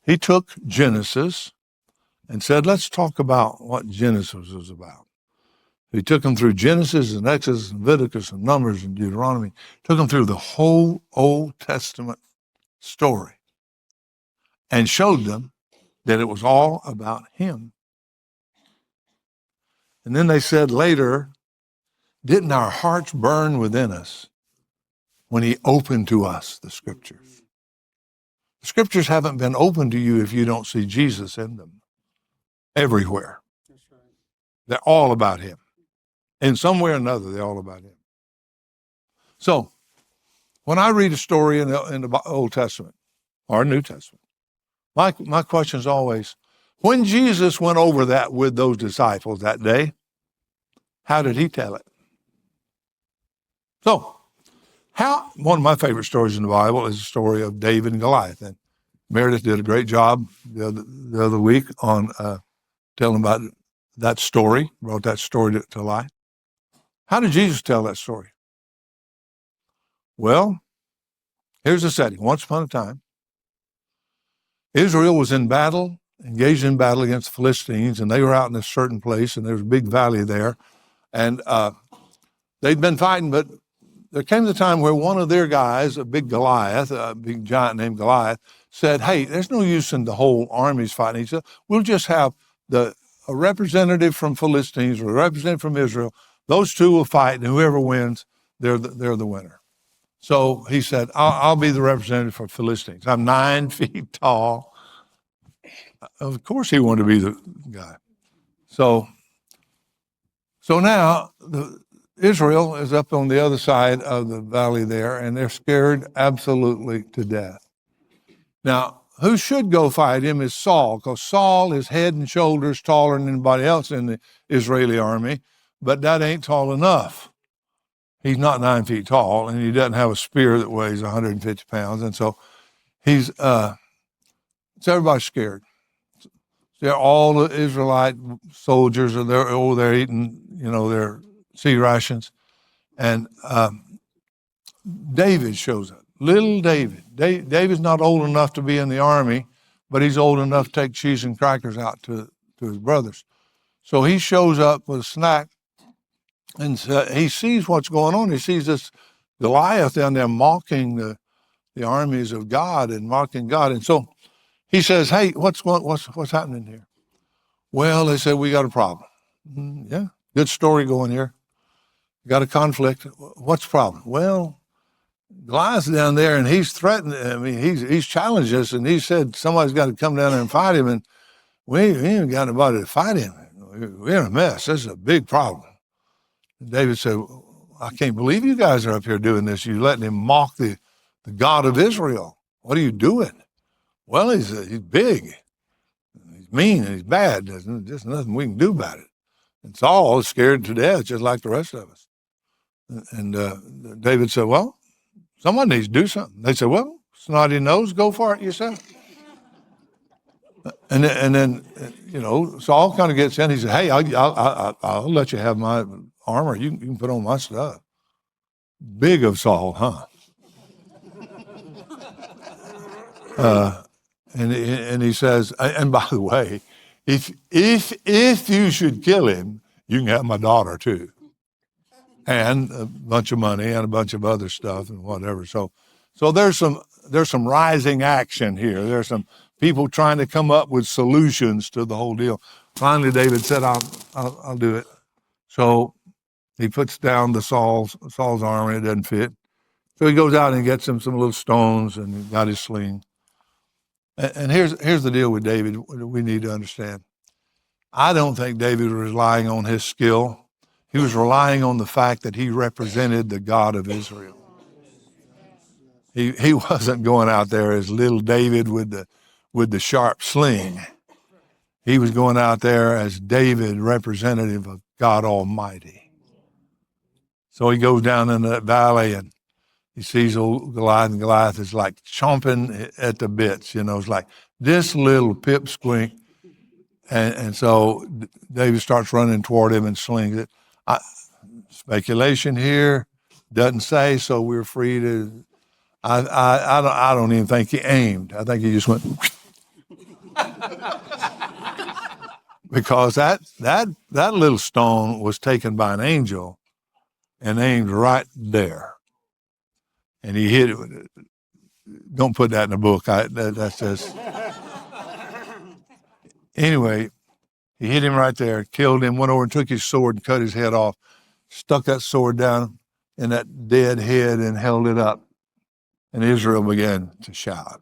He took Genesis and said, let's talk about what Genesis is about. He took them through Genesis and Exodus and Leviticus and Numbers and Deuteronomy, took them through the whole Old Testament story and showed them that it was all about him. And then they said later, didn't our hearts burn within us when he opened to us the scriptures? The scriptures haven't been opened to you if you don't see Jesus in them. Everywhere. That's right. They're all about him. In some way or another, they're all about him. So, when I read a story in the Old Testament or New Testament, my question is always, when Jesus went over that with those disciples that day, how did he tell it? So, one of my favorite stories in the Bible is the story of David and Goliath. And Meredith did a great job the other week on telling about that story, brought that story to life. How did Jesus tell that story? Well, here's the setting. Once upon a time, Israel was in battle, engaged in battle against the Philistines, and they were out in a certain place, and there was a big valley there. And they'd been fighting, but there came the time where one of their guys, a big Goliath, a big giant named Goliath, said, hey, there's no use in the whole armies fighting each other. We'll just have a representative from Philistines or a representative from Israel. Those two will fight, and whoever wins, they're the winner. So he said, I'll be the representative for Philistines. I'm 9 feet tall. Of course he wanted to be the guy. So now Israel is up on the other side of the valley there, and they're scared absolutely to death. Now, who should go fight him is Saul, because Saul is head and shoulders taller than anybody else in the Israeli army, but that ain't tall enough. He's not 9 feet tall, and he doesn't have a spear that weighs 150 pounds, and so so everybody's scared. They're all the Israelite soldiers, and they're eating, their sea rations. And David shows up. Little David. David's not old enough to be in the army, but he's old enough to take cheese and crackers out to his brothers. So he shows up with a snack, and he sees what's going on. He sees this Goliath down there mocking the armies of God and mocking God. And so he says, hey, what's happening here? Well, they said, we got a problem. Yeah, good story going here. Got a conflict. What's the problem? Well, Goliath's down there, and he's threatened. I mean, he's challenged us, and he said somebody's got to come down there and fight him, and we ain't got nobody to fight him. We're in a mess. This is a big problem. And David said, I can't believe you guys are up here doing this. You're letting him mock the God of Israel. What are you doing? Well, he's big. He's mean, and he's bad. There's just nothing we can do about it. And Saul is scared to death, just like the rest of us. And David said, well, someone needs to do something. They said, well, snotty nose, go for it yourself. And then Saul kind of gets in. He said, hey, I'll let you have my armor. You can put on my stuff. Big of Saul, huh? And he says, and by the way, if you should kill him, you can have my daughter too, and a bunch of money and a bunch of other stuff and whatever. So there's some rising action here. There's some people trying to come up with solutions to the whole deal. Finally, David said, I'll do it. So he puts down Saul's armor. It doesn't fit. So he goes out and gets him some little stones, and he got his sling. And here's the deal with David we need to understand. I don't think David was relying on his skill. He was relying on the fact that he represented the God of Israel. He wasn't going out there as little David with the sharp sling. He was going out there as David, representative of God Almighty. So he goes down in that valley, and he sees old Goliath, and Goliath is like chomping at the bits. It's like this little pipsqueak. And so David starts running toward him and slings it. Speculation here, doesn't say, so we're free to. I don't even think he aimed. I think he just went. Because that little stone was taken by an angel and aimed right there. And he hit it with it. Don't put that in the book. That's just... Anyway, he hit him right there, killed him, went over and took his sword and cut his head off, stuck that sword down in that dead head and held it up. And Israel began to shout.